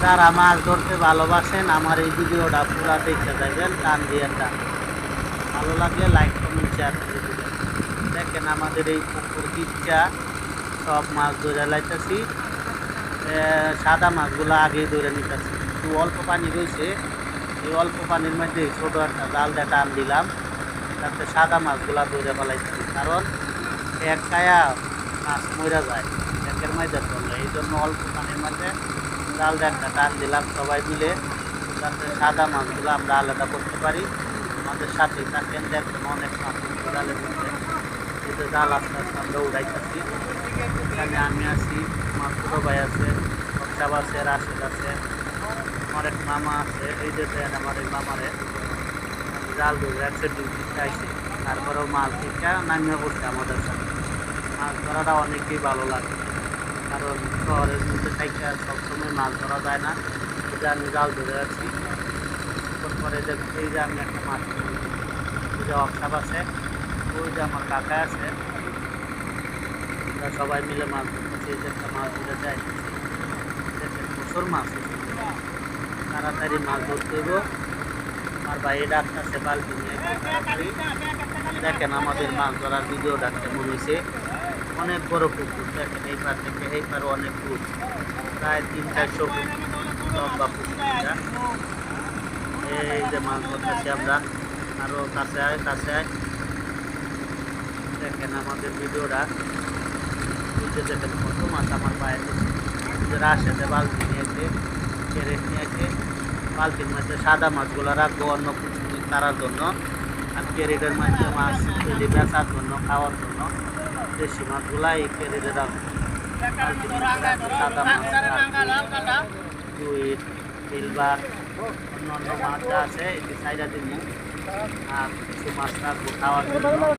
যারা মাছ ধরতে ভালোবাসেন আমার এই ভিডিওটা পুরা দেখতে যাবেন, টান দিয়ে টান। ভালো লাগলে লাইক কমেন্ট শেয়ার করে দেবেন। দেখেন আমাদের এই পুকুর কিচ্ছা সব মাছ ধরে লাইতেছি। সাদা মাছগুলো আগেই ধরে নিতেছি, একটু অল্প পানি রয়েছে। এই অল্প পানির মধ্যে ছোট একটা জাল দিয়ে টান দিলাম, যাতে সাদা মাছগুলা ধরে ফেলাইতেছি। কারণ এক গায়া মাছ মরা যায় একের মধ্যে চললে, এই জন্য অল্প পানির মধ্যে জাল দিয়ে একটা টান দিলাম সবাই মিলে, যাতে সাদা মাছগুলো আমরা আলাদা করতে পারি। আমাদের সাথেই থাকেন, দেখবেন অনেক মাছ জালের মধ্যে। এই যে জাল আস্তে আস্তে আমরা উড়াইতেছি। এখানে আমি আছি, আমার ছোট ভাই আছে, বচ্চাব আছে, রাশেদ আছে, আমার এক মামা আছে। এই যে দেন আমার এই মামারে আমি জাল ধরে একশো ডিউটি চাইছি, তারপরেও মাছ দিকটা নামিয়ে পড়ছে আমাদের সাথে। মাছ ধরাটা অনেকই ভালো লাগে, কারণ শহরের মধ্যে থেকে সবসময় মাছ ধরা যায় না। এই যে আমি জাল ধরে আছি, তারপরে যে এই যে আমি একটা মাছ ধরেছি, ওই যে অক্সাপ আছে, ওই যে আমার কাকা আছে, আমরা সবাই মিলে মাছ ধরতেছি। এই যে একটা মাছ ধরে যাইতেছি, দেখেন প্রচুর মাছ হয়েছে। তাড়াতাড়ি মাছ ধরতে হইব, আমার ভাই ডাকতেছে বালতি নিয়ে একটু তাড়াতাড়ি। দেখেন আমাদের মাছ ধরার ভিডিওটা কেমন হয়েছে। অনেক বড় পুকুর, দেখেন এই পার থেকে এই পার অনেক ফুট, প্রায় 300-400 ফুট লম্বা পুকুরটা। এই যে মাছ ধরতেছি আমরা, আরো কাছে আয় কাছে আয়। দেখেন আমাদের ভিডিওটা, এই যে দেখেন কত মাছ আমার পায়ে ধরছে। রাশেদে বালতি নিয়েছে, ক্যারেট নিয়েছে, বালতির মধ্যে সাদা মাছগুলো রাখবো অন্য কিছু তারার জন্য, আর ক্যারেটের মধ্যে মাছ তৈরি বেচার জন্য, খাওয়ার জন্য। দেশি মাছগুলা এই ক্যারেটে রাখবো। বালতির মধ্যে রাখবো সাদা মাছ, রুই, সিলভার, অন্য অন্য মাছ যা আছে এটি সাইডা দিব, আর কিছু মাছ রাখবো খাওয়ার জন্য।